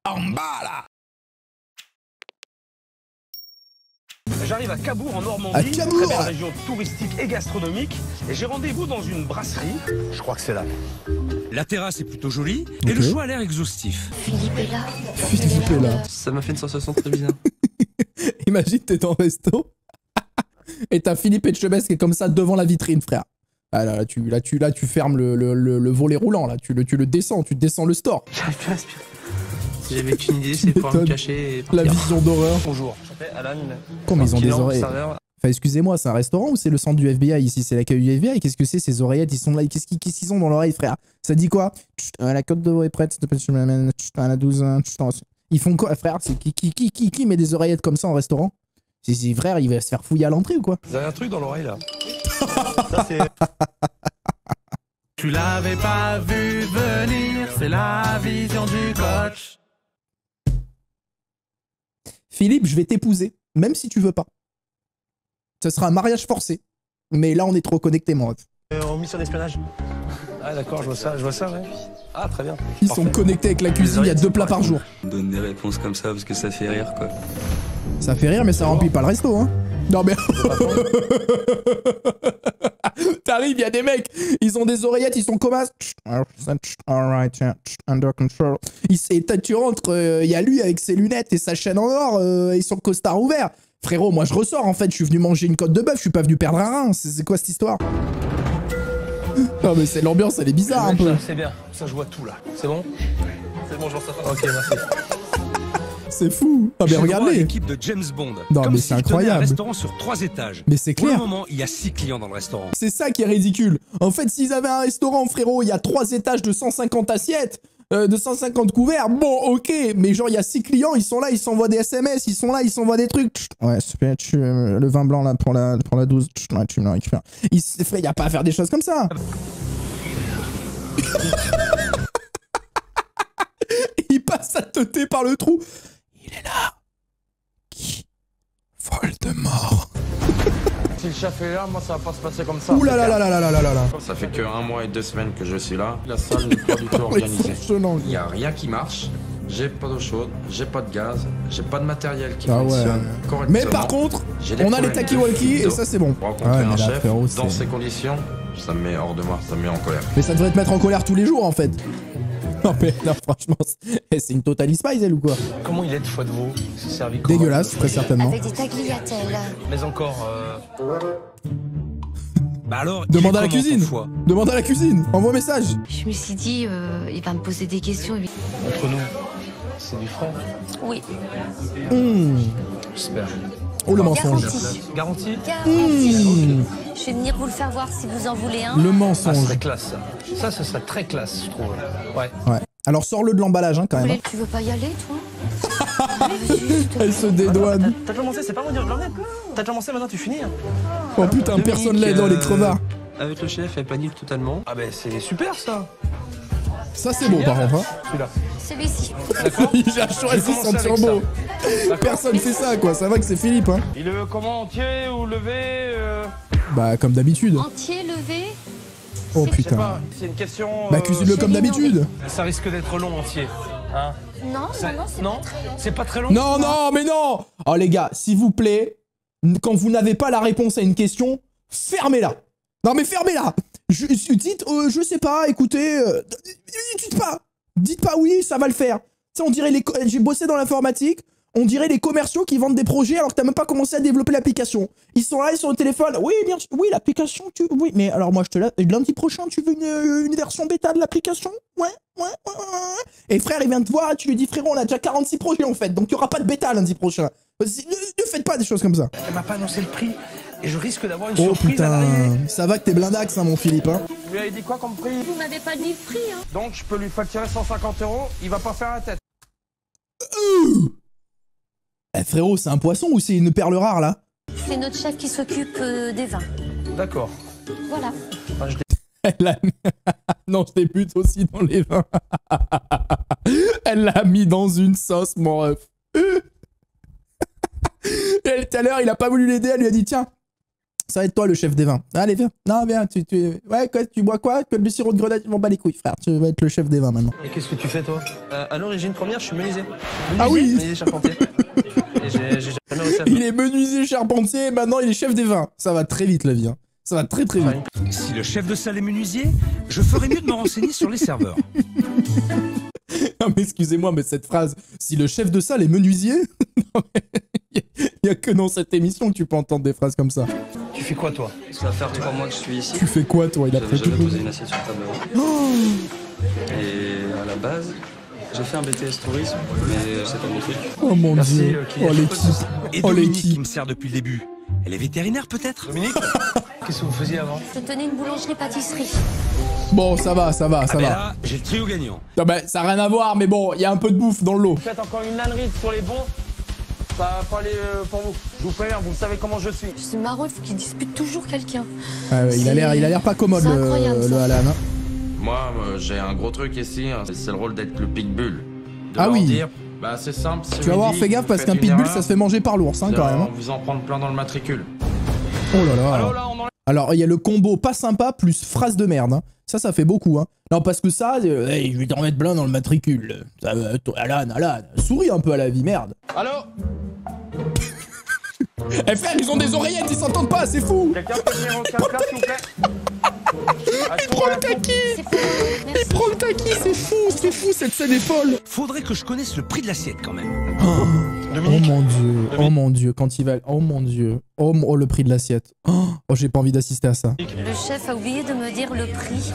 En bas, là. J'arrive à Cabourg en Normandie, À Cabourg. très belle région touristique et gastronomique, et j'ai rendez-vous dans une brasserie. Je crois que c'est là. La terrasse est plutôt jolie et le choix a l'air exhaustif. Philippe est là. Philippe est là. Ça m'a fait une sensation très bizarre. Imagine, t'es dans le resto et t'as Philippe Etchebest qui est comme ça devant la vitrine, frère. Ah là, tu fermes le volet roulant, là. Tu le descends, tu descends le store. J'arrive plus à respirer. Si j'avais qu'une idée, c'est pour me cacher et La partir. vision d'horreur. Bonjour. Je m'appelle Alan. Comment ils ont des Client, oreilles? serveur. Enfin, excusez-moi, c'est un restaurant ou c'est le centre du FBI ici? C'est l'accueil du FBI? Qu'est-ce que c'est ces oreillettes? Ils sont là, qu'est-ce qu'ils ont dans l'oreille, frère? Ça dit quoi? La cote de veau est prête, s'il te plaît, je me l'amène à la 12. Ils font quoi, frère? C'est qui met des oreillettes comme ça en restaurant? Si frère, il va se faire fouiller à l'entrée ou quoi? Vous avez un truc dans l'oreille là. Ça c'est. Tu l'avais pas vu venir, c'est la vision du coach. Philippe, je vais t'épouser, même si tu veux pas. Ce sera un mariage forcé. Mais là, on est trop connectés, mon ref. En mission d'espionnage. Ah d'accord, je vois ça, ouais. Ah très bien. Ils sont connectés avec la cuisine, il y a 2 plats par jour. On donne des réponses comme ça parce que ça fait rire, quoi. Ça fait rire, mais ça remplit pas le resto, hein. Non, mais... T'arrives, il y a des mecs, ils ont des oreillettes, ils sont comme ça. Alright, yeah, under control. Et tu rentres, il y a lui avec ses lunettes et sa chaîne en or, ils sont costard ouvert. Frérot, moi je ressors en fait, je suis venu manger une côte de bœuf, je suis pas venu perdre un rein. C'est quoi cette histoire? Non mais c'est l'ambiance, elle est bizarre un peu. C'est bien, ça je vois tout là. C'est bon? C'est bon, je vois ça. Ok, merci. C'est fou. Ah mais J'ai le droit à regardez. l'équipe de James Bond. Non, Comme mais si c'est je tenais incroyable. un restaurant sur 3 étages. Mais c'est Pour le clair. moment, il y a 6 clients dans le restaurant. C'est ça qui est ridicule. En fait, s'ils avaient un restaurant, frérot, il y a 3 étages de 150 assiettes, de 150 couverts, bon, ok, mais genre, il y a 6 clients, ils sont là, ils s'envoient des SMS, ils sont là, ils s'envoient des trucs. Ouais, super, le vin blanc, là, pour la 12, ouais, tu me le récupères. Il n'y a pas à faire des choses comme ça. Il passe à teuter par le trou. Il est là. Qui? Voldemort. Si le chef est là, moi ça va pas se passer comme ça. Ouh là là là là là là là là là. Ça fait que 1 mois et 2 semaines que je suis là. La salle n'est pas du tout Les organisée. fourchenants. Il n'y a rien qui marche. J'ai pas d'eau chaude, j'ai pas de gaz, j'ai pas de matériel qui Ah ouais. fonctionne correctement. Mais par contre, J'ai des on a les problèmes talkie-walkie de et ça c'est bon. Pour rencontrer Ouais, mais un là, chef frérot, dans c'est- ces conditions, ça me met hors de moi, ça me met en colère. Mais ça devrait te mettre en colère tous les jours en fait. Non mais non, franchement, c'est une Total Spice elle ou quoi? Comment il est de foie de veau? C'est servi comment? Dégueulasse, très certainement. Avec des tagliatelles. Mais encore. Bah alors, Demande il est à la comment, ton cuisine. foie? Demande à la cuisine. Envoie message. Je me suis dit, il va me poser des questions. Entre nous, c'est du franc. Oui, J'espère. Oh le mensonge. garantie. Garantie? Garantie. Je vais venir vous le faire voir si vous en voulez un. Le Ah, ce mensonge. serait classe ça. Ça, ce serait très classe, je trouve. Ouais. Ouais. Alors sors-le de l'emballage hein, quand même. Tu veux pas y aller, toi? Juste. Elle se dédouane. T'as déjà commencé, c'est pas moi dire l'emmène. T'as déjà commencé, maintenant tu finis. Oh putain, personne l'aide dans les crevards. Avec le chef, elle panique totalement. Ah ben c'est super ça. Ça c'est beau par contre. Hein. Celui-là. Celui-ci. Il a choisi son turbo. Personne fait ça quoi. Ça va que c'est Philippe hein. Il le veut comment, entier ou levé Bah comme d'habitude. Entier, levé. Oh Je sais putain. pas, c'est une question. Bah cuisine-le comme d'habitude. Ça risque d'être long entier. Hein? Non, c'est Non, pas très long. c'est pas très long. Non, non, mais non. Oh les gars, s'il vous plaît, quand vous n'avez pas la réponse à une question, fermez-la. Non mais fermez-la. Dites, je sais pas, écoutez, dites pas oui, ça va le faire. Ça, on dirait j'ai bossé dans l'informatique, on dirait les commerciaux qui vendent des projets alors que t'as même pas commencé à développer l'application. Ils sont là, ils sont au téléphone. Oui, bien sûr, oui, l'application, oui. Mais alors moi, je te la... lundi prochain, tu veux une version bêta de l'application? Ouais. Et frère, il vient te voir et tu lui dis, frérot, on a déjà 46 projets en fait, donc il y aura pas de bêta lundi prochain. Ne faites pas des choses comme ça. Elle m'a pas annoncé le prix et je risque d'avoir une Oh surprise à l'arrivée. putain, ça va que t'es blindax, hein, mon Philippe. Hein. Vous lui avez dit quoi comme prix? Vous m'avez pas dit le prix, hein. Donc je peux lui facturer 150 €, il va pas faire la tête. Eh, frérot, c'est un poisson ou c'est une perle rare là? C'est notre chef qui s'occupe des vins. D'accord. Voilà. Enfin, je Elle l'a mis... non, je débute aussi dans les vins. Elle l'a mis dans une sauce, mon ref. Et tout à l'heure, il a pas voulu l'aider, elle lui a dit, tiens, Ça va être toi le chef des vins. Allez, viens. Non, viens. Ouais, quoi, tu bois quoi? Que le sirop de grenade, je m'en bats les couilles, frère. Tu vas être le chef des vins maintenant. Et qu'est-ce que tu fais, toi? À l'origine première, je suis menuisier. Ah oui. Menuisier charpentier. Et j'ai jamais réussi à... Il est menuisier charpentier, maintenant il est chef des vins. Ça va très vite la vie. Hein. Ça va très très vite. Si le chef de salle est menuisier, je ferais mieux de me renseigner sur les serveurs. Non mais excusez-moi, mais cette phrase, si le chef de salle est menuisier, il n'y a que dans cette émission que tu peux entendre des phrases comme ça. Tu fais quoi, toi? Ça va faire 3 mois que je suis ici. Tu fais quoi toi? Il a J'avais pris tout. posé une assiette sur table. Et à la base, j'ai fait un BTS tourisme, mais c'est pas mon truc. Oh mon Merci, dieu. Kylian. Oh l'équipe. Et Oh Dominique qui l'équipe. me sert depuis le début. Elle est vétérinaire peut-être? Dominique, qu'est-ce que vous faisiez avant? Je tenais une boulangerie-pâtisserie. Bon, ça va, ça va, ça Ah ben va. là, j'ai le trio gagnant. Non, bah, ça n'a rien à voir, mais bon, il y a un peu de bouffe dans le lot. Faites encore une ânerie sur les bons. Ça va pas aller pour vous. Je vous préviens, vous savez comment je suis. C'est marrant, il faut qu'il dispute toujours quelqu'un. Ah ouais, il a l'air pas commode C'est le incroyable, ça. Alan. Hein. Moi, j'ai un gros truc ici, hein, c'est le rôle d'être le pitbull. De Ah leur oui. dire, bah c'est simple, si Tu vas voir, fais gaffe parce qu'un pitbull ça se fait manger par l'ours, hein, quand même. Hein. Vous en prendre plein dans le matricule. Oh là là. Allô, là, on enlève. Alors, il y a le combo pas sympa plus phrase de merde. Hein. Ça fait beaucoup. Hein. Non, parce que ça, hey, je vais t'en mettre plein dans le matricule. Ça, Alan, souris un peu à la vie, merde. Allô? Eh frère, ils ont des oreillettes, ils s'entendent pas, c'est fou. Quelqu'un peut venir au casse-là, s'il vous plaît? Prends le kaki. C'est fou. Merci. Prends le kaki, c'est fou, cette scène est folle. Faudrait que je connaisse le prix de l'assiette quand même. Oh mon dieu, quand il va... Oh mon dieu. Oh, le prix de l'assiette. Oh, j'ai pas envie d'assister à ça. Le chef a oublié de me dire le prix.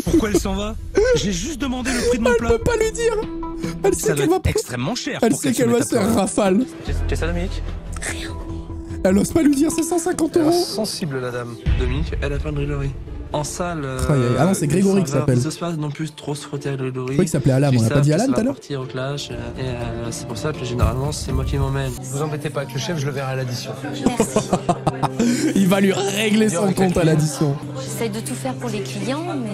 Pourquoi elle s'en va? J'ai juste demandé le prix de mon Elle plat. peut pas lui dire. Elle Ça sait doit qu'elle va... être extrêmement cher. Elle pour sait qu'elle qu'elle va se se mette à faire pleurer. rafale. T'es ça, Dominique? Elle ose pas lui dire c'est 150 Elle est €. sensible, la dame. Dominique, elle a plein de rigoleries. En salle. Ah non, c'est Grégory qui s'appelle. Ça se passe non plus trop se frotter à la Je rigolerie. croyais qu'il s'appelait Alan, on a pas dit Alan tout à l'heure? Partir au clash. Et c'est pour ça que généralement, c'est moi qui m'emmène. Vous embêtez pas avec le chef, je le verrai à l'addition. Merci. Il va lui régler son compte à l'addition. J'essaye de tout faire pour les clients, mais...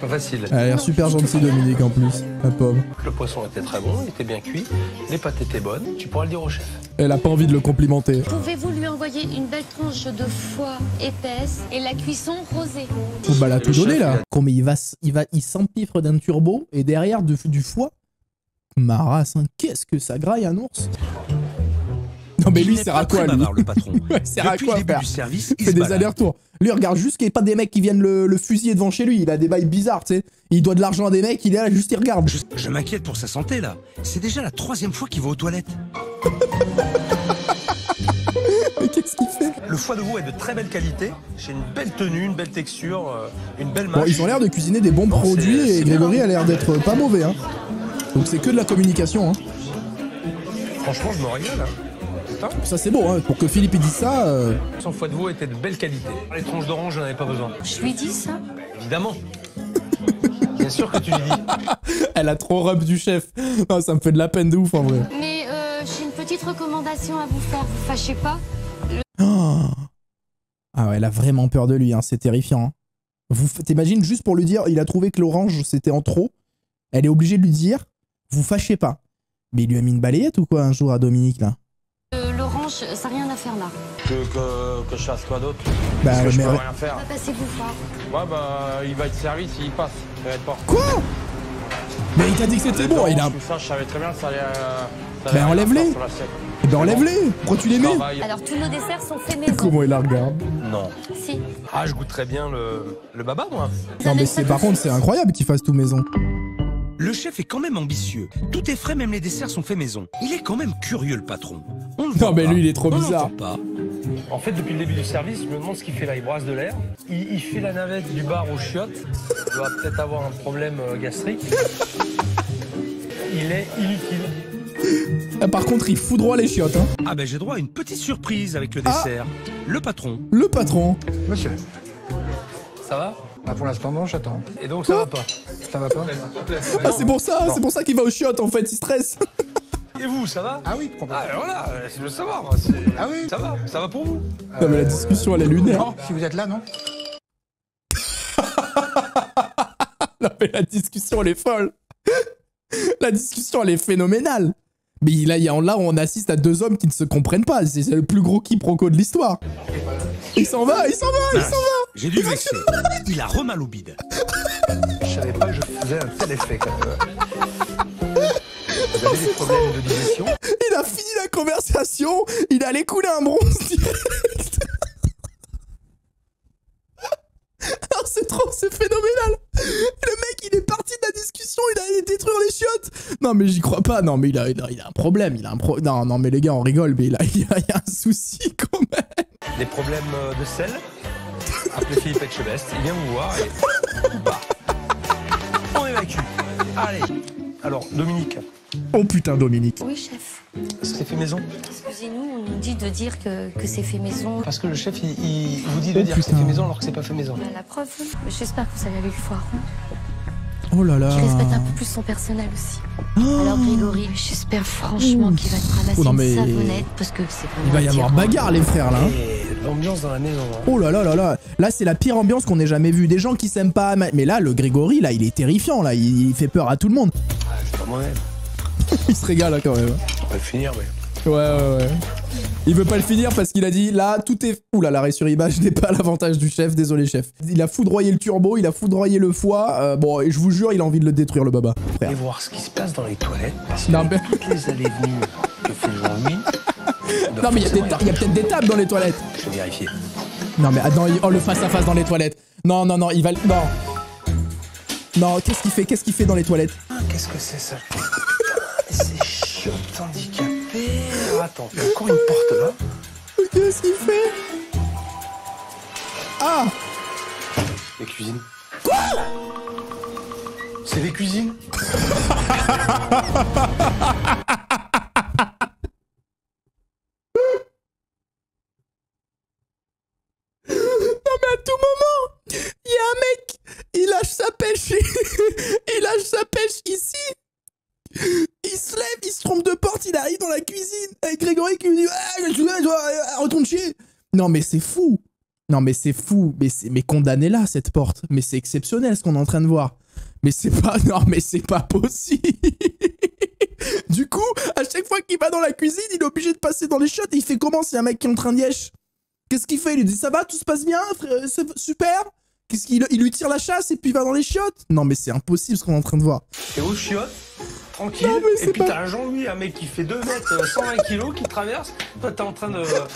Pas facile. Elle a l'air super gentille, Dominique, en plus. La pauvre. Le poisson était très bon, il était bien cuit. Les pâtes étaient bonnes. Tu pourras le dire au chef. Elle a pas envie de le complimenter. Pouvez-vous lui envoyer une belle tranche de foie épaisse et la cuisson rosée? Oh, bah, elle a tout Le donné, chef, là. Mais il s'empiffre d'un turbo et derrière du foie. Ma race, hein. Qu'est-ce que ça graille un ours? Non, mais Il lui, n'est sert pas à quoi, très lui? bavard, le patron. Ouais, sert à Depuis quoi, le début frère? du service, Il fait se des balade. allers-retours. Lui, regarde juste qu'il n'y ait pas des mecs qui viennent le fusiller devant chez lui. Il a des bails bizarres, tu sais. Il doit de l'argent à des mecs, il est là, juste il regarde. Je m'inquiète pour sa santé là. C'est déjà la 3e fois qu'il va aux toilettes. Mais qu'est-ce qu'il fait? Le foie de veau est de très belle qualité. J'ai une belle tenue, une belle texture, une belle mâche. Bon, ils ont l'air de cuisiner des bons produits et Grégory a l'air d'être pas mauvais, hein. Donc c'est que de la communication, hein. Franchement, je me régale. Hein. Putain, Ça c'est beau, hein. Pour que Philippe il dise ça, son foie de veau était de belle qualité. Les tranches d'orange, j'en avais pas besoin. Je lui dis ça? Évidemment. Bien sûr que tu lui dis. elle a trop rub du chef. Non, ça me fait de la peine de ouf en vrai. Mais j'ai une petite recommandation à vous faire, vous fâchez pas? Oh. Ah ouais, elle a vraiment peur de lui, hein. C'est terrifiant. Hein. T'imagines juste pour lui dire, il a trouvé que l'orange c'était en trop. Elle est obligée de lui dire, vous fâchez pas. Mais il lui a mis une balayette ou quoi un jour à Dominique là? L'orange, ça n'a rien à faire là. Que je fasse quoi d'autre? Bah, Parce que je mais- peux rien faire. Passez-vous fort. Ouais, bah, il va être servi s'il passe. Ça va être pas. Quoi? Mais il t'a dit que c'était bon, il a... Tout ça, je savais très bien que ça allait. Ben, enlève-les. Eh ben enlève-les. Pourquoi tu les mets? Alors tous nos desserts sont faits maison. Comment il la regarde? Non. Si. Ah, je goûte très bien le baba, moi. Non mais c'est par contre c'est incroyable qu'il fasse tout maison. Le chef est quand même ambitieux. Tout est frais, même les desserts sont faits maison. Il est quand même curieux, le patron. On le voit Non mais pas, lui il est trop on bizarre. l'entend pas. En fait, depuis le début du service, je me demande ce qu'il fait là. Il brasse de l'air. Il fait la navette du bar aux chiottes. Il doit peut-être avoir un problème gastrique. Il est inutile. Ah, par contre il foudroie les chiottes, hein. Ah ben j'ai droit à une petite surprise avec le Ah. dessert. Le patron. Le patron. Monsieur, Ça va? bah pour l'instant non, j'attends. Et donc, ça va pas? Ça va pas? Ah c'est pour ça qu'il va aux chiottes en fait, il stresse. Et vous, ça va? Ah oui, complètement. Ah, voilà, je veux savoir. Ah oui. Ça va pour vous? Non mais la discussion elle est lunaire. Non, si vous êtes là, non? Non mais la discussion elle est folle. La discussion, elle est phénoménale. Mais là, on assiste à deux hommes qui ne se comprennent pas. C'est le plus gros quiproquo de l'histoire. Il s'en va, il s'en va, il s'en va. J'ai dû vexer. Il a remal au bide. Je savais pas que je faisais un tel effet quand même. Vous avez des problèmes de digestion? Il a fini la conversation, il allait couler un bronze direct. Alors c'est phénoménal. Le mec, il est parti de la discussion, il allait détruire les chiottes. Non mais j'y crois pas, non mais il a un problème, non mais les gars, on rigole, mais il y a un souci quand même. Des problèmes de sel? Appelez Philippe Etchebest, il vient vous voir et... Bah. On évacue. Allez. Alors, Dominique. Oh putain, Dominique. Oui, chef. C'est fait maison? Excusez-nous, on nous dit de dire que c'est fait maison. Parce que le chef, il vous dit de dire que c'est fait maison alors que c'est pas fait maison. Bah, la preuve, j'espère que vous allez aller le voir. Oh là là. Qui respecte un peu plus son personnel aussi. Alors Grégory, j'espère franchement qu'il va te ramasser une savonnette parce que c'est vraiment... Il va y avoir bagarre les frères là. Et l'ambiance dans la maison. Oh là là là là. Là c'est la pire ambiance qu'on ait jamais vue. Des gens qui s'aiment pas. Mais là le Grégory là il est terrifiant là. Il fait peur à tout le monde. Ah, c'est pas moi-même. Il se régale là quand même. On va le finir mais... Ouais. Il veut pas le finir parce qu'il a dit là tout est... Ouh là l'arrêt sur image n'est pas l'avantage du chef, désolé chef. Il a foudroyé le turbo, il a foudroyé le foie. Bon et je vous jure il a envie de le détruire le baba. Frère. Et voir ce qui se passe dans les toilettes. Parce que Non, mais... toutes les allées venues que fait Jean-Louis... Non mais il y a peut-être des tables dans les toilettes. Je vais vérifier. Non mais attends, oh le face à face dans les toilettes. Non, il va... Non, qu'est-ce qu'il fait dans les toilettes? Ah, qu'est-ce que c'est ça? C'est chiottes handicapé. Attends, il y a encore une porte là. Qu'est-ce qu'il fait? Ah! Les cuisines. Quoi? C'est des cuisines? Non mais à tout moment, il y a un mec, il lâche sa pêche, il lâche sa pêche ici. Il se lève, il se trompe de porte, il arrive dans la cuisine avec Grégory qui lui dit retourne chier. Non mais c'est fou. Non mais c'est fou. Mais condamnez-la cette porte. Mais c'est exceptionnel ce qu'on est en train de voir. Mais c'est pas... Non mais c'est pas possible. Du coup, à chaque fois qu'il va dans la cuisine, il est obligé de passer dans les chiottes et il fait comment si un mec qui est en train de yesh? Qu'est-ce qu'il fait? Il lui dit ça va, tout se passe bien, frère, super. Qu'est-ce qu'il lui tire la chasse et puis il va dans les chiottes? Non mais c'est impossible ce qu'on est en train de voir. T'es aux chiottes, tranquille, et puis t'as un Jean-Louis, un mec qui fait 2 mètres, 120 kilos, qui traverse. Toi t'es en train de faire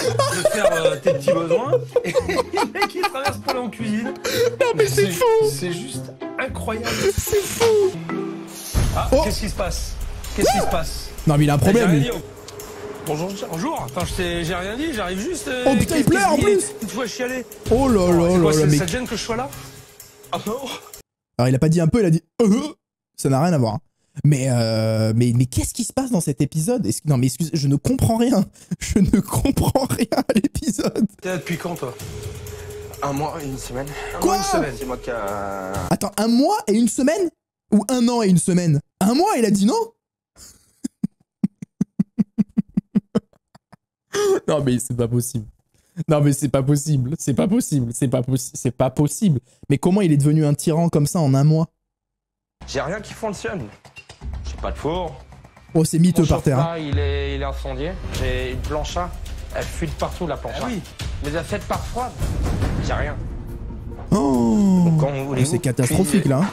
tes petits besoins, et le mec qui traverse pour aller en cuisine. Non mais c'est fou. C'est juste incroyable. C'est fou. Ah, qu'est-ce qui se passe? Qu'est-ce qui se passe? Non mais il a un problème lui. Bonjour. Attends, j'ai rien dit, j'arrive juste... Oh putain, il pleure en plus. Une fois chialer. Oh là là. Ça te gêne que je sois là? Ah non. Alors il a pas dit un peu, il a dit ça n'a rien à voir. Hein. Mais qu'est-ce qui se passe dans cet épisode? Non mais excusez, je ne comprends rien. Je ne comprends rien à l'épisode. T'es là depuis quand toi? 1 mois et 1 semaine. Quoi? Une semaine. C'est moi qui a... Attends, 1 mois et 1 semaine? Ou 1 an et 1 semaine? 1 mois, il a dit non? Non mais c'est pas possible. Non mais c'est pas possible. C'est pas possible. C'est pas possible. Mais comment il est devenu un tyran comme ça en 1 mois? J'ai rien qui fonctionne. J'ai pas de four. Oh c'est miteux par terre. Hein. Il est incendié. J'ai une plancha. Elle fuit de partout la plancha. Ah oui. Mais elle fait par froide. J'ai rien. Oh, Donc, c'est catastrophique là. Hein.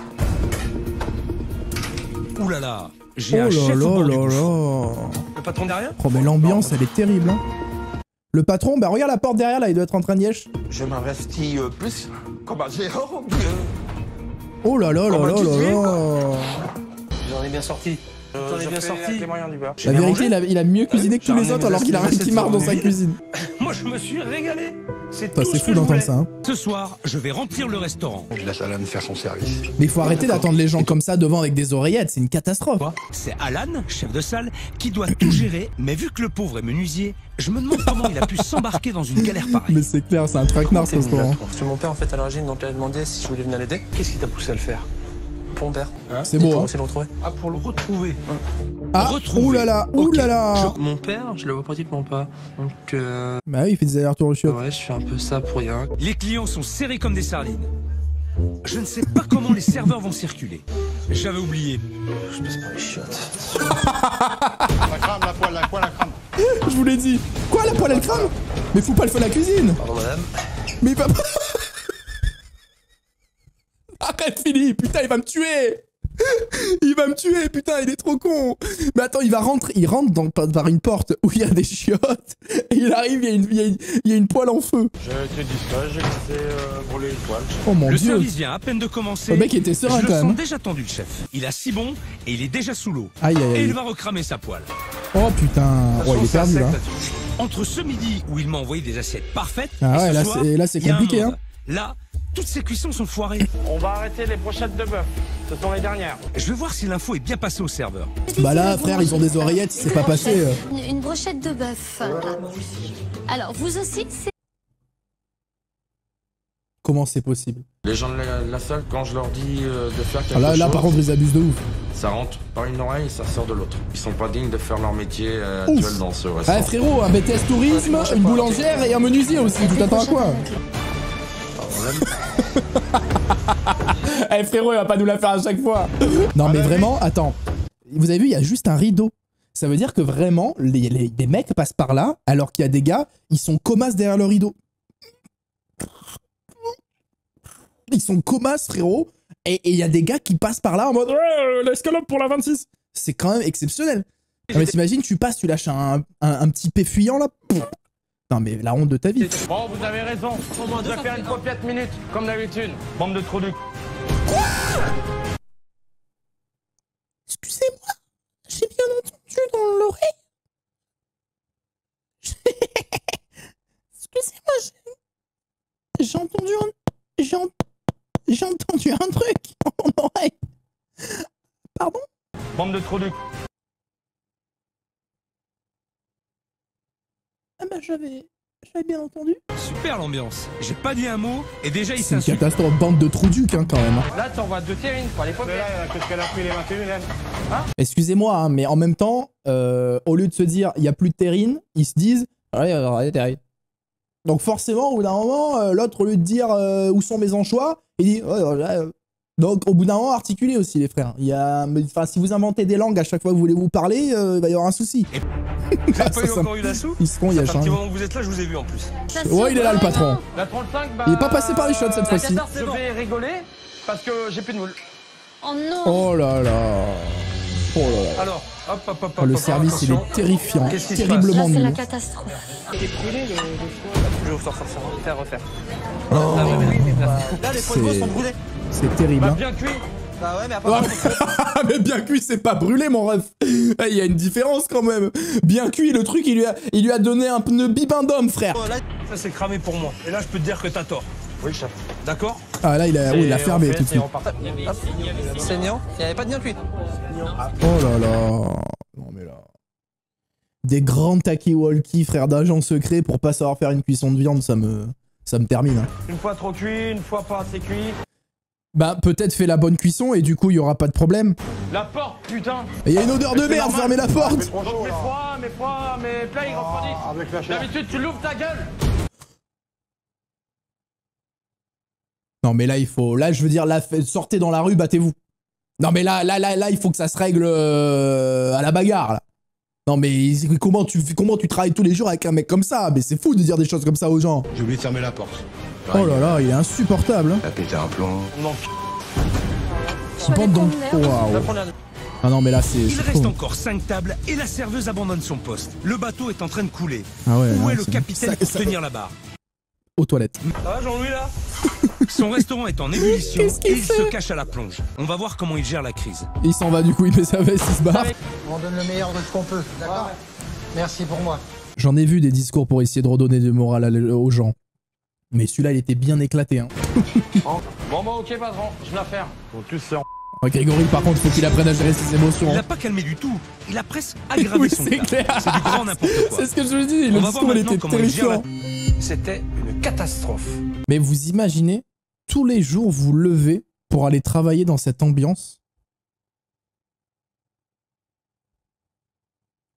Ouh là là, j'ai un chef au bord du gouffre. Le patron derrière? Oh mais l'ambiance elle est terrible. Hein. Le patron, bah regarde la porte derrière là, il doit être en train de yesh. Je m'investis plus comme un géant. Oh là là là là là. J'en ai bien sorti. J'en ai bien sorti. Les moyens du beurre. La vérité, il a mieux cuisiné que tous les autres alors qu'il a rien qui marre dans sa cuisine. Moi je me suis régalé. C'est fou d'entendre ça. Hein. Ce soir, je vais remplir le restaurant. Je laisse Alan faire son service. Mais il faut arrêter d'attendre les gens comme ça devant avec des oreillettes, c'est une catastrophe. C'est Alan, chef de salle, qui doit tout gérer, mais vu que le pauvre est menuisier, je me demande comment il a pu s'embarquer dans une galère pareille. Mais c'est clair, c'est un traquenard ce restaurant. Parce que mon père en fait à l'origine, donc il a demandé si je voulais venir l'aider. Qu'est-ce qui t'a poussé à le faire? Pour mon père. C'est beau, hein. C'est le retrouver. Ah, pour le retrouver. Ah, oulala, oulala. Mon père, je le vois pratiquement pas. Donc, bah oui, il fait des allers-retours au chiottes. ouais, je fais un peu ça pour rien. Les clients sont serrés comme des sardines. Je ne sais pas comment les serveurs vont circuler. J'avais oublié. Je baisse pas les chiottes. La crame, la poêle, la crame. Je vous l'ai dit. Quoi, la poêle, elle crame? Mais fous pas le feu à la cuisine. Pardon, madame. Mais il va pas... Arrête, Philippe. Putain, il va me tuer. Il va me tuer, putain, il est trop con. Mais attends, il rentre par une porte où il y a des chiottes. Et il arrive, il y a une poêle en feu. Je te dis ça, j'ai laissé brûler une poêle. Oh mon Le dieu. service vient à peine de commencer. Le mec était serein Je quand le même. sens déjà tendu, le chef. Il a si bon et il est déjà sous l'eau. Aïe, aïe, Et il aïe. va recramer sa poêle. Oh putain. Ouais, il est perdu là. Entre ce midi où il m'a envoyé des assiettes parfaites, Ah et ouais, ce là, soir, c'est il y a un compliqué, monde. hein. Là, toutes ces cuissons sont foirées. On va arrêter les brochettes de bœuf. Ce sont les dernières. Je vais voir si l'info est bien passée au serveur. Bah là, frère, ils ont des oreillettes, c'est pas passé. Une brochette de bœuf. Alors, vous aussi, c'est... Comment c'est possible? Les gens de la salle, quand je leur dis de faire quelque Là, chose, par contre, ils abusent de ouf. ça rentre par une oreille et ça sort de l'autre. Ils sont pas dignes de faire leur métier actuel dans ce restaurant. Ah frérot, un BTS tourisme, une boulangère et un menuisier aussi, tu t'attends à quoi? Eh frérot, il va pas nous la faire à chaque fois. Non mais vraiment, attends. Vous avez vu, il y a juste un rideau. Ça veut dire que vraiment, les mecs passent par là, alors qu'il y a des gars, ils sont comasses derrière le rideau. Ils sont comasses, frérot. Et il y a des gars qui passent par là en mode l'escalope pour la 26. C'est quand même exceptionnel. Non, mais t'imagines, tu passes, tu lâches un petit pet fuyant là. Non mais la honte de ta vie. Bon, vous avez raison. On va faire une paupiette minute, comme d'habitude. Bande de trous du... Excusez-moi, j'ai bien entendu dans l'oreille. Excusez-moi, j'ai entendu un truc dans mon oreille. Pardon? Bande de trous du... Ah bah j'avais bien entendu. Super l'ambiance. J'ai pas dit un mot et déjà il C'est une s'insulte. catastrophe, bande de trous ducs quand même. Là, t'envoies 2 terrines pour les paupières. Mais là, qu'est-ce qu'elle a pris les 21, elle? Excusez-moi, hein, mais en même temps, au lieu de se dire il y a plus de terrine, ils se disent ah, il y a des terrines. Donc forcément, au bout d'un moment, l'autre, au lieu de dire où sont mes anchois, il dit donc au bout d'un moment, articulez aussi les frères. Il y a, enfin, si vous inventez des langues à chaque fois que vous voulez vous parler, il va y avoir un souci. Vous avez pas eu encore eu l'assaut? Ils seront, il y a Ça fait un petit changé. moment que vous êtes là, je vous ai vu en plus. Ouais, il est là le patron. La 35, bah... Il est pas passé par les shots cette fois-ci. Je vais rigoler parce que j'ai plus de moule. Oh non. Oh là là. Oh là là. Alors, hop, hop, hop, Oh, le hop, service, il attention. est terrifiant. Qu'est-ce qui se Terriblement Là, c'est la nul. catastrophe. T'es brûlé le foie. Je vais vous sortir ça. Refaire. Oh, Ah ouais, mais oui, merci. Là, les poils de veau c'est- sont brûlés. C'est terrible. Bah, Hein. bien cuit. Bah ouais, mais Ah, mais bien cuit, c'est pas brûlé, mon ref. Il y a une différence quand même. Bien cuit, le truc, il lui a donné un pneu bibin d'homme, frère. Ça, c'est cramé pour moi. Et là, je peux te dire que t'as tort. Oui, chef. D'accord? Ah là, il a fermé tout de suite. Saignant. Il n'y avait pas de bien cuit. Oh là là. Non mais là. Des grands talkie-walkie, frère d'agents secrets, pour pas savoir faire une cuisson de viande, ça me termine. Hein. Une fois trop cuit, une fois pas assez cuit. Bah, peut-être fait la bonne cuisson et du coup, il y aura pas de problème. La porte, putain. Et il y a une odeur de merde, fermez la porte. Donc, mes plats, ils refroidissent. D'habitude, tu l'ouvres ta gueule. Non mais là, il faut... Là, je veux dire, là, sortez dans la rue, battez-vous. Non mais là, il faut que ça se règle à la bagarre, là. Non mais comment tu travailles tous les jours avec un mec comme ça? Mais c'est fou de dire des choses comme ça aux gens. J'ai oublié de fermer la porte. Oh là là, il est insupportable. Hein. Elle a pété un plomb. Non. Bande donc. Waouh. Ah non mais là, c'est Il reste fou. encore 5 tables et la serveuse abandonne son poste. Le bateau est en train de couler. Ah ouais, Où non, est le c'est- capitaine ça- pour ça- tenir la barre? Aux toilettes. Ça va, Jean-Louis, là? Son restaurant est en ébullition Qu'est-ce qu'il et il fait se cache à la plonge. On va voir comment il gère la crise. Il s'en va du coup, il met sa veste, il se barre. On donne le meilleur de ce qu'on peut, d'accord? Merci pour moi. J'en ai vu des discours pour essayer de redonner du moral aux gens. Mais celui-là, il était bien éclaté. Hein. Bon, bah, ok, patron, je vais la faire. Faut tous se Oh, Grégory, par contre, faut qu'il apprenne à gérer ses émotions. Il Hein. n'a pas calmé du tout. Il a presque aggravé Oui, son c'est cas. clair. C'est du grand n'importe quoi. C'est ce que je vous dis, On le va voir discours, il maintenant était comment il gère terrifiant. C'était une catastrophe. Mais vous imaginez, tous les jours, vous levez pour aller travailler dans cette ambiance.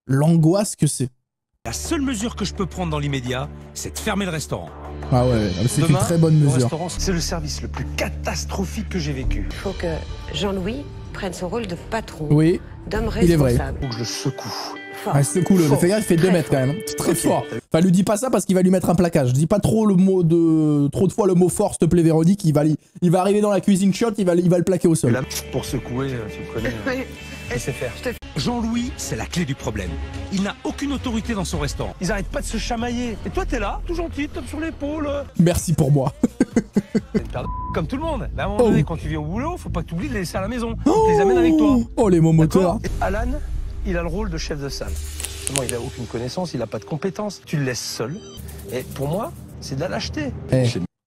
L'angoisse que c'est. La seule mesure que je peux prendre dans l'immédiat, c'est de fermer le restaurant. Ah ouais, c'est une Demain, très bonne au mesure. restaurant, c'est le service le plus catastrophique que j'ai vécu. Il faut que Jean-Louis prenne son rôle de patron, Oui, d'homme il est vrai. responsable. Faut que je le secoue. Fort. Ah, c'est cool, le Fort. fait gaffe, il fait 2 mètres quand même. Très fort. Enfin, lui dis pas ça parce qu'il va lui mettre un plaquage. Dis pas trop de fois le mot fort, s'il te plaît, Véronique. Il va arriver dans la cuisine shot, il va le plaquer au sol. Là, pour secouer, tu me connais. Oui. Je sais faire. Jean-Louis, c'est la clé du problème. Il n'a aucune autorité dans son restaurant. Ils arrêtent pas de se chamailler. Et toi, t'es là, tout gentil, tape sur l'épaule. Merci pour moi. T'es une paire de comme tout le monde. Mais à un moment donné, quand tu viens au boulot, faut pas que tu oublies de les laisser à la maison. Tu les amènes avec toi. Oh, les mots moteurs. Alan, il a le rôle de chef de salle. Seulement, il a aucune connaissance, il a pas de compétences. Tu le laisses seul. Et pour moi, c'est de la lâcheté.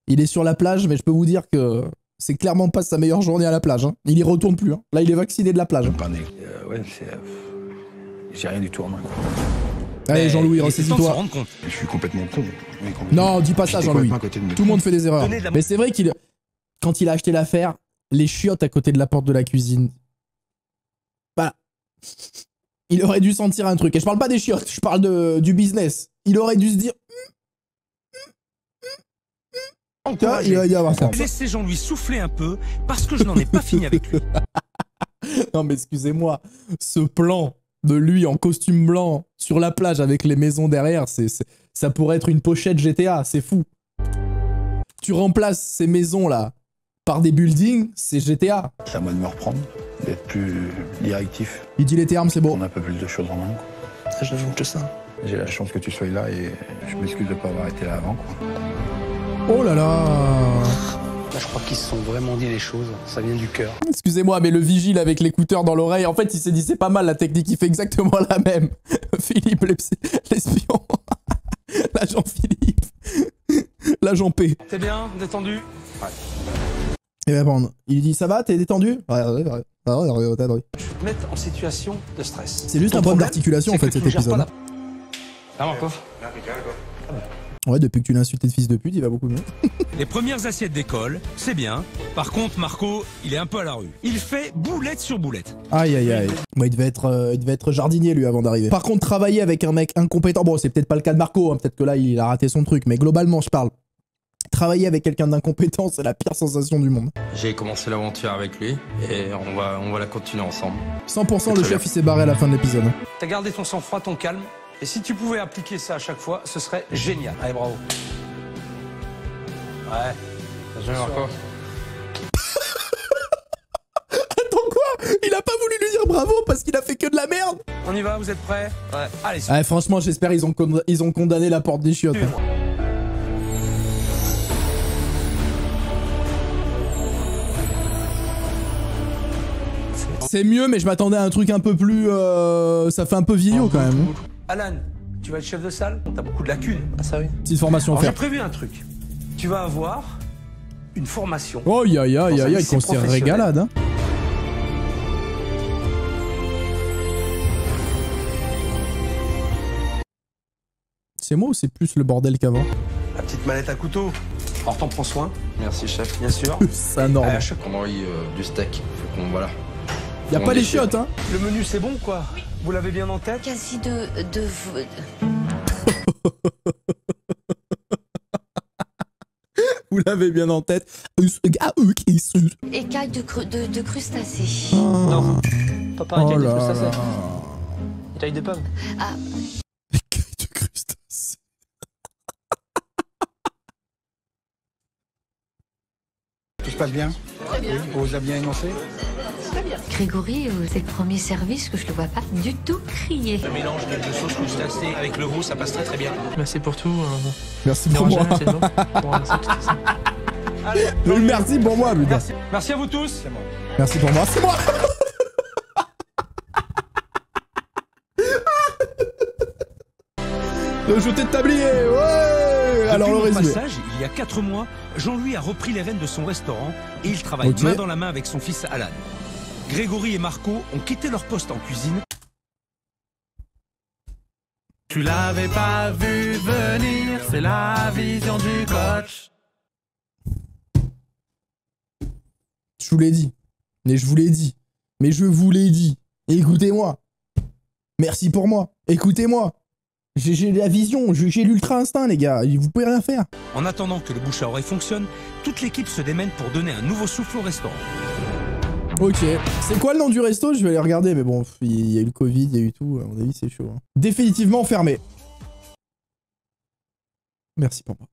Il est sur la plage, mais je peux vous dire que c'est clairement pas sa meilleure journée à la plage. Hein. Il y retourne plus. Hein. Là, il est vacciné de la plage. Ouais, c'est. J'ai rien du tout en main. Allez, Jean-Louis, ressaisis-toi. Je suis complètement con. Non, dis pas ça, Jean-Louis. Tout le monde fait des erreurs. Mais c'est vrai quand il a acheté l'affaire, les chiottes à côté de la porte de la cuisine. Bah. Il aurait dû sentir un truc. Et je parle pas des chiottes, je parle du business. Il aurait dû se dire. Il va y avoir ça. Laissez Jean-Louis souffler un peu parce que je n'en ai pas fini avec lui. Non mais excusez-moi, ce plan de lui en costume blanc sur la plage avec les maisons derrière, ça pourrait être une pochette GTA, c'est fou. Tu remplaces ces maisons là par des buildings, c'est GTA. C'est à moi de me reprendre, d'être plus directif. Il dit les termes, c'est bon. On a un peu plus de choses en main. Ça, je n'ajoute que ça. J'ai la chance que tu sois là et je m'excuse de ne pas avoir été là avant. Quoi. Oh là là. Là, je crois qu'ils se sont vraiment dit les choses. Ça vient du cœur. Excusez-moi, mais le vigile avec l'écouteur dans l'oreille, en fait, il s'est dit c'est pas mal la technique, il fait exactement la même. Philippe, l'espion. L'agent Philippe. L'agent P. T'es bien, détendu? Ouais. Et ben bon, il lui dit ça va, t'es détendu? Ouais. Je vais te mettre en situation de stress. C'est juste un problème d'articulation en fait cet épisode. Ah, Marco. Ouais, depuis que tu l'as insulté de fils de pute, il va beaucoup mieux. Les premières assiettes d'école, c'est bien. Par contre, Marco, il est un peu à la rue. Il fait boulette sur boulette. Aïe aïe aïe. Bon, il devait être jardinier lui avant d'arriver. Par contre, travailler avec un mec incompétent, bon, c'est peut-être pas le cas de Marco, hein, peut-être que là il a raté son truc, mais globalement, je parle. Travailler avec quelqu'un d'incompétent, c'est la pire sensation du monde. J'ai commencé l'aventure avec lui et on va la continuer ensemble. 100% le chef il s'est barré à la fin de l'épisode. T'as gardé ton sang-froid, ton calme. Et si tu pouvais appliquer ça à chaque fois, ce serait génial. Allez, bravo. Ouais. Bien joué, Marco. Attends quoi? Il a pas voulu lui dire bravo parce qu'il a fait que de la merde. On y va, vous êtes prêts? Ouais. Allez, ouais, franchement, j'espère ils ont condamné la porte des chiottes. C'est mieux, mais je m'attendais à un truc un peu plus... ça fait un peu vieillot quand même. Alan, tu vas être chef de salle? T'as beaucoup de lacunes. Ah ça oui. Petite formation à faire. J'ai prévu un truc. Tu vas avoir une formation. Oh ya ya ya ya, il conseille régalade. Hein. C'est moi ou c'est plus le bordel qu'avant? La petite mallette à couteau. Alors t'en prends soin. Merci chef. Bien sûr. C'est énorme. À chaque fois qu'on envoie du steak, faut qu'on voilà. Y'a pas les chiottes, hein? Le menu, c'est bon, quoi? Oui. Vous l'avez bien en tête? Quasi Vous l'avez bien en tête. Écailles de crustacés. Non, pas pareil oh de crustacés. Écailles de pommes. Ah. Écailles de crustacés. Tout se passe bien? Très bien. On vous a bien énoncé? Très bien. Grégory, c'est le premier service que je le vois pas du tout crier. Le mélange de sauce crustacée avec le veau, ça passe très très bien. Merci pour tout. Merci pour moi. Allez, merci pour moi, putain. Merci à vous tous. Merci pour moi. C'est moi. Le jeté de tablier, ouais. Alors le résumé. Passage, il y a 4 mois, Jean-Louis a repris les rênes de son restaurant et il travaille main dans la main avec son fils Alan. Grégory et Marco ont quitté leur poste en cuisine. Tu l'avais pas vu venir, c'est la vision du coach. Je vous l'ai dit. Mais je vous l'ai dit. Mais je vous l'ai dit. Écoutez-moi. Merci pour moi. Écoutez-moi. J'ai la vision, j'ai l'ultra instinct, les gars. Vous pouvez rien faire. En attendant que le bouche à oreille fonctionne, toute l'équipe se démène pour donner un nouveau souffle au restaurant. Ok. C'est quoi le nom du resto? Je vais aller regarder, mais bon, il y a eu le Covid, il y a eu tout. À mon avis, c'est chaud. Hein. Définitivement fermé. Merci pour moi.